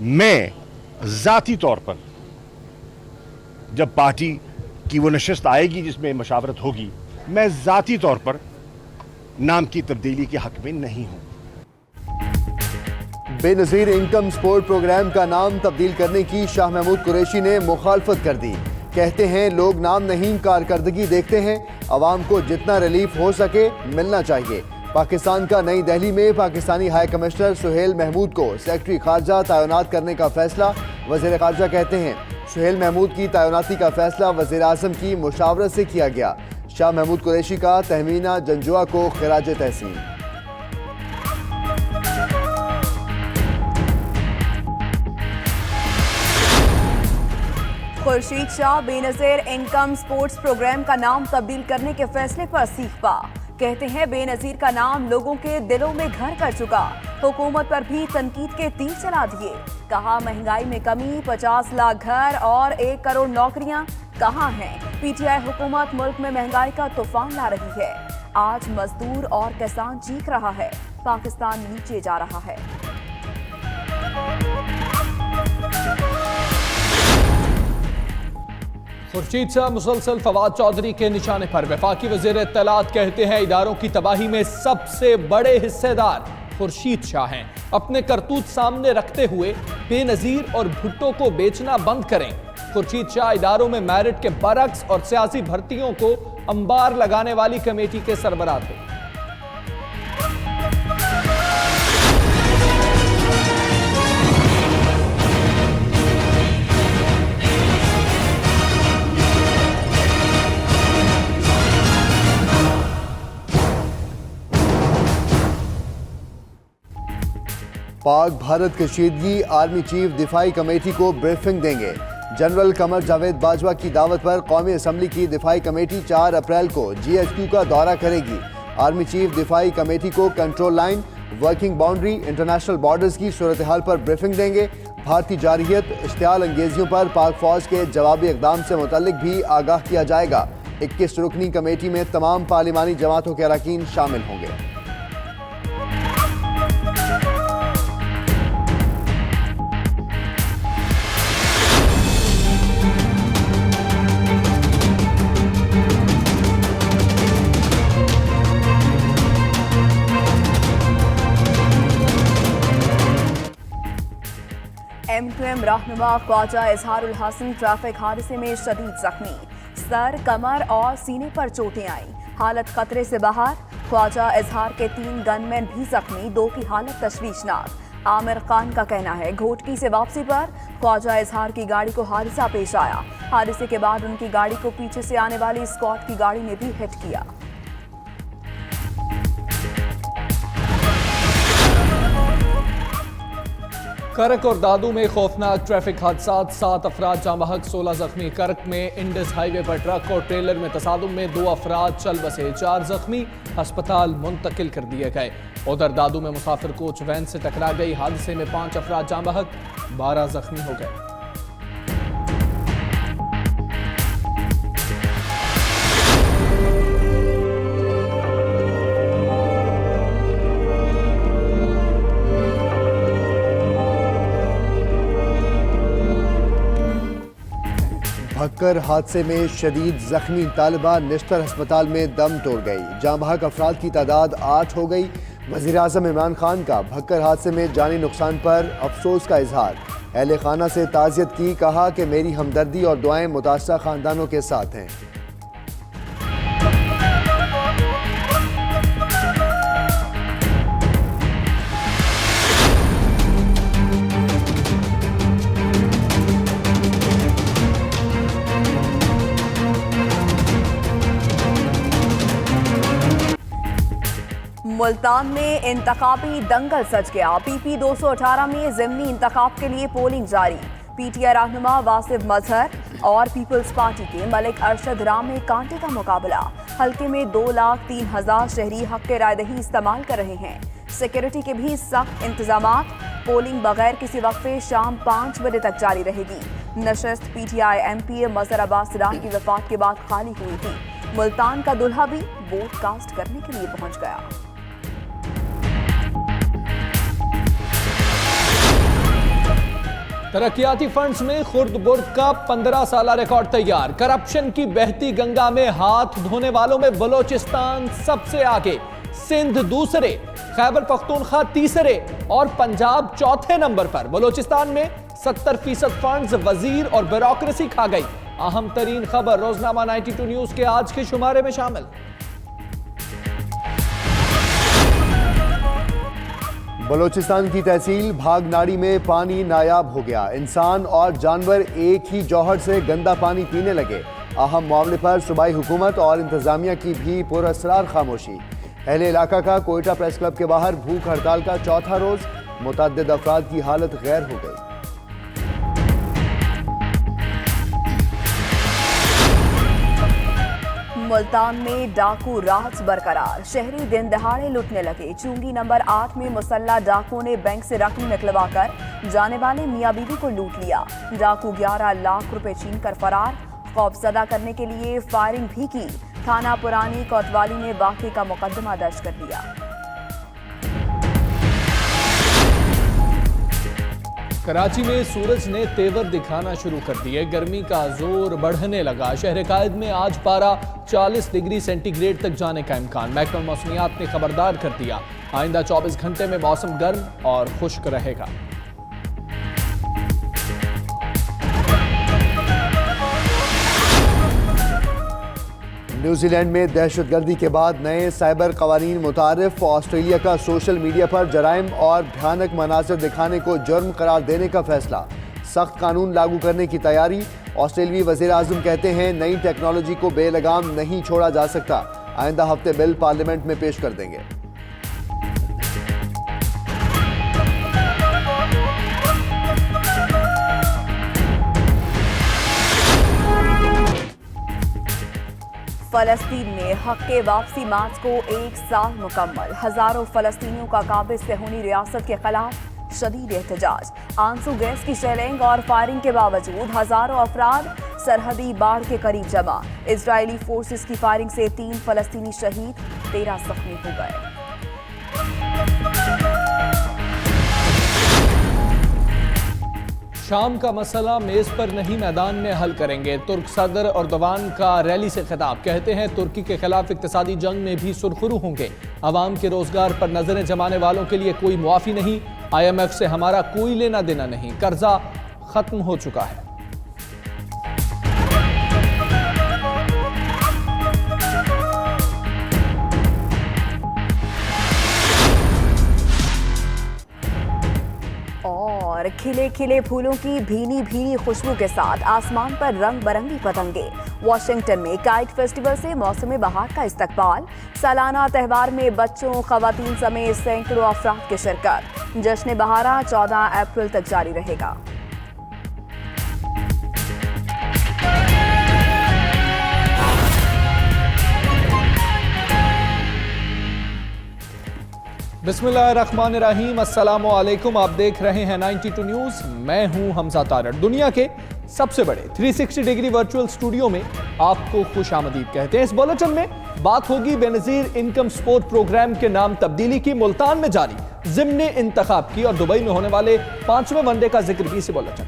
मैं ज़ाती तौर पर जब पार्टी की वो नशस्त आएगी जिसमें मशावरत होगी, मैं ज़ाती तौर पर नाम की तब्दीली के हक में नहीं हूं। बेनज़ीर इनकम सपोर्ट प्रोग्राम का नाम तब्दील करने की शाह महमूद कुरैशी ने मुखालफत कर दी। कहते हैं लोग नाम नहीं कारकर्दगी देखते हैं, अवाम को जितना रिलीफ हो सके मिलना चाहिए। पाकिस्तान का नई दिल्ली में पाकिस्तानी हाई कमिश्नर सुहेल महमूद को सेक्रेटरी खारजा तैनात करने का फैसला। वज़ीर खारजा कहते हैं सुहेल महमूद की तैनाती का फैसला वज़ीर आज़म की मुशावरत से किया गया। शाह महमूद कुरैशी का तहमीना जंजुआ को खिराज तहसीन। Khurshid Shah Benazir income support programme का नाम तब्दील करने के फैसले पर सीखपा। कहते हैं बेनज़ीर का नाम लोगों के दिलों में घर कर चुका। हुकूमत पर भी तनकीद के तीर चला दिए। कहा महंगाई में कमी, 50 लाख घर और 1 करोड़ नौकरियां कहां हैं। पीटीआई हुकूमत मुल्क में महंगाई का तूफान ला रही है। आज मजदूर और किसान चीख रहा है, पाकिस्तान नीचे जा रहा है। खुर्शीद शाह मुसलसल फवाद चौधरी के निशाने पर। वफाकी वज़ीर इत्तलात कहते हैं इदारों की तबाही में सबसे बड़े हिस्सेदार खुर्शीद शाह हैं। अपने करतूत सामने रखते हुए बेनज़ीर और भुट्टो को बेचना बंद करें। खुर्शीद शाह इदारों में मेरिट के बरक्स और सियासी भर्तियों को अंबार लगाने वाली कमेटी के सरबराह थे। Pak Bharat कशीदगी army chief दिफाई committee को ब्रीफिंग देंगे। जनरल कमर जावेद बाजवा की दावत पर कौमी असम्बली की दिफाई कमेटी 4 अप्रैल को GHQ का दौरा करेगी। आर्मी चीफ दिफाई कमेटी को control line, working boundary, international borders की सूरत हाल पर ब्रीफिंग देंगे। भारतीय जारहियत, इश्तियाल अंगेजियों पर पाक फौज के जवाबी इकदाम से मुतल्लिक भी आगाह किया जाएगा। 21 रुकनी कमेटी में तमाम पार्लिमानी जमातों के अरकान शामिल होंगे। M2M रहनुमा ख्वाजा इजहारुल हसन ट्रैफिक हादसे में शदीद जख्मी। सर, कमर और सीने पर चोटें आई, हालत खतरे से बाहर। ख्वाजा इजहार के 3 गनमैन भी जख्मी, 2 की हालत तशवीशनाक। आमिर खान का कहना है घोटकी से वापसी पर ख्वाजा इजहार की गाड़ी को हादसा पेश आया। हादसे के बाद उनकी गाड़ी को पीछे से आने वाली स्कॉट की गाड़ी ने भी हिट किया। करक और दादू में खौफनाक ट्रैफिक हादसा, 7 अफराद जाँ बहक, 16 जख्मी। करक में इंडस हाईवे पर ट्रक और ट्रेलर में तसादुम में 2 अफराद चल बसे, 4 जख्मी, अस्पताल मुंतकिल कर दिए गए। उधर दादू में मुसाफिर कोच वैन से टकरा गई, हादसे में 5 अफराद जाँ बहक, 12 जख्मी हो गए। भक्कर हादसे में शदीद जख्मी तालिबा निश्तर अस्पताल में दम तोड़ गई। जाँ बहक अफराद की तादाद 8 हो गई। वज़ीर आज़म इमरान खान का भक्कर हादसे में जानी नुकसान पर अफसोस का इजहार। अहले खाना से ताज़ियत की, कहा कि मेरी हमदर्दी और दुआएं मुतासरा खानदानों के साथ हैं। मुल्तान में इंतखाबी दंगल सज गया। PP 218 में ज़िमनी इंतखाब के लिए पोलिंग जारी। PTI रहनुमा वासिफ मजहर और पीपल्स पार्टी के मलिक अरशद राम में कांटे का मुकाबला। हल्के में 2,03,000 शहरी हक के रायदही इस्तेमाल कर रहे हैं। सिक्योरिटी के भी सख्त इंतजाम। पोलिंग बगैर किसी वक्फे शाम 5 बजे तक जारी रहेगी। नशस्त PTI MP मजहर अब्बास राम की वफात के बाद खाली हुई थी। मुल्तान का दुल्हा भी वोट कास्ट करने के लिए पहुंच गया। तरक्याती फंड्स में खुर्द बुर्द का 15 साला रिकॉर्ड तैयार। करप्शन की बहती गंगा में हाथ धोने वालों में बलोचिस्तान सबसे आगे, सिंध दूसरे, खैबर पख्तूनख्वा तीसरे और पंजाब चौथे नंबर पर। बलोचिस्तान में 70% फंड्स वजीर और ब्यूरोक्रेसी खा गई। अहम तरीन खबर रोजनामा 92 न्यूज के आज के शुमारे में शामिल। बलोचिस्तान की तहसील भागनाड़ी में पानी नायाब हो गया। इंसान और जानवर एक ही जौहर से गंदा पानी पीने लगे। अहम मामले पर सूबाई हुकूमत और इंतजामिया की भी पुरअसरार खामोशी। अहले इलाका का कोयटा प्रेस क्लब के बाहर भूख हड़ताल का चौथा रोज, मुतअद्दिद अफराद की हालत गैर हो गई। मुल्तान में डाकू राहत बरकरार, शहरी दिन दहाड़े लुटने लगे। चुंगी नंबर 8 में मुसल्ला डाकुओं ने बैंक से रकम निकलवाकर जाने वाले मियां बीवी को लूट लिया। डाकू 11 लाख रुपए छीन कर फरार। खौफजदा करने के लिए फायरिंग भी की। थाना पुरानी कोतवाली ने वाक़े का मुकदमा दर्ज कर लिया। कराची में सूरज ने तेवर दिखाना शुरू कर दिए। गर्मी का जोर बढ़ने लगा। शहर कायद में आज पारा 40 डिग्री सेंटीग्रेड तक जाने का इम्कान। महकमा मौसमियात ने खबरदार कर दिया, आइंदा 24 घंटे में मौसम गर्म और खुश्क रहेगा। न्यूजीलैंड में दहशतगर्दी के बाद नए साइबर कवानीन मुतारिफ। ऑस्ट्रेलिया का सोशल मीडिया पर जराइम और भयानक मनासिर दिखाने को जुर्म करार देने का फैसला। सख्त कानून लागू करने की तैयारी। ऑस्ट्रेलियाई वज़ीर आज़म कहते हैं नई टेक्नोलॉजी को बेलगाम नहीं छोड़ा जा सकता। आइंदा हफ्ते बिल पार्लियामेंट में पेश कर देंगे। फलस्तीन में हक के वापसी मार्च को 1 साल मुकम्मल। हजारों फलस्तीनियों का काबिज सेहूनी रियासत के खिलाफ शदीद एहतजाज। आंसू गैस की शेलिंग और फायरिंग के बावजूद हजारों अफराद सरहदी बाढ़ के करीब जमा। इजरायली फोर्सेस की फायरिंग से 3 फलस्तीनी शहीद, 13 जख्मी हो गए। शाम का मसला मेज पर नहीं मैदान में हल करेंगे। तुर्क सदर एर्दोगान का रैली से खिताब। कहते हैं तुर्की के खिलाफ इक्तिसादी जंग में भी सुरखरू होंगे। अवाम के रोजगार पर नजरें जमाने वालों के लिए कोई मुआफी नहीं। IMF से हमारा कोई लेना देना नहीं, कर्जा खत्म हो चुका है। और खिले खिले फूलों की भीनी भीनी खुशबू के साथ आसमान पर रंग बरंगी पतंगे। वॉशिंगटन में काइट फेस्टिवल से मौसम बहार का इस्तकबाल। सालाना त्यौहार में बच्चों, खवातीन समेत सैकड़ों अफराद की शिरकत। जश्न बहारा 14 अप्रैल तक जारी रहेगा। बिस्मिल्लाहिर्रहमानिर्रहीम, अस्सलाम वालेकुम। आप देख रहे हैं 92 न्यूज। मैं हूं हमजा तारड़। दुनिया के सबसे बड़े 360 डिग्री वर्चुअल स्टूडियो में आपको खुशामदीद कहते हैं। इस बुलेटिन में बात होगी बेनजीर इनकम सपोर्ट प्रोग्राम के नाम तब्दीली की, मुल्तान में जारी ज़िम्ने इंतखाब की और दुबई में होने वाले 5वें वनडे का जिक्र भी इस बुलेटिन।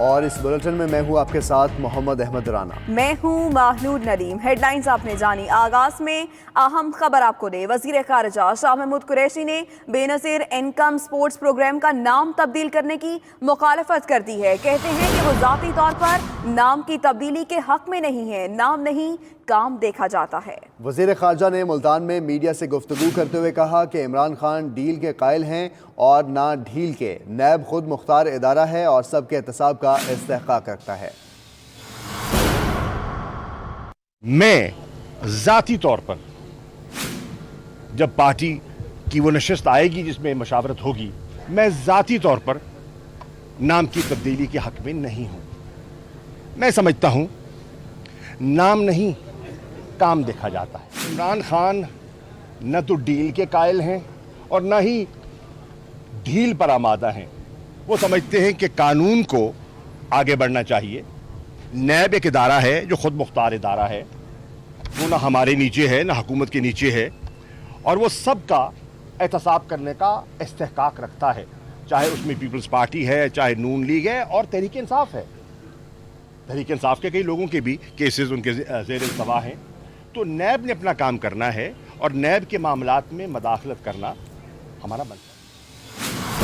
और इस बुलेटिन में मैं हूं आपके साथ मोहम्मद अहमद राना। मैं हूं महनूद नदीम। हेडलाइंस आपने जानी। आगाज में अहम खबर आपको दे। वजीर खारजा शाह महमूद कुरैशी ने बेनजीर इनकम स्पोर्ट्स प्रोग्राम का नाम तब्दील करने की मुखालफत कर दी है। कहते हैं कि वो जाती तौर पर नाम की तब्दीली के हक में नहीं है। नाम नहीं, काम देखा जाता है। वज़ीर खारजा ने मुल्तान में मीडिया से गुफ्तगू करते हुए कहा कि इमरान खान डील के कायल हैं और ना ढील के। नैब खुद मुख्तार इदारा है और सबके एहतसाब का इस्तेहकाक रखता है। मैं ज़ाती तौर पर जब पार्टी की वो नशस्त आएगी जिसमें मशावरत होगी, मैं ज़ाती तौर पर नाम की तब्दीली के हक में नहीं हूं। मैं समझता हूं नाम नहीं, काम देखा जाता है। इमरान खान न तो डील के कायल हैं और न ही ढील पर आमादा हैं। वो समझते हैं कि कानून को आगे बढ़ना चाहिए। नैब एक इदारा है जो खुद मुख्तार इदारा है, वो ना हमारे नीचे है ना हुकूमत के नीचे है, और वो सबका एहतसाब करने का इस्तेहकाक रखता है। चाहे उसमें पीपल्स पार्टी है, चाहे नून लीग है और तहरीक इंसाफ है। तहरीक इंसाफ के कई लोगों के भी केसेस उनके ज़ेर इल्तवा हैं। तो नैब ने अपना काम करना है और नैब के मामलात में मदाखलत करना हमारा बनता है।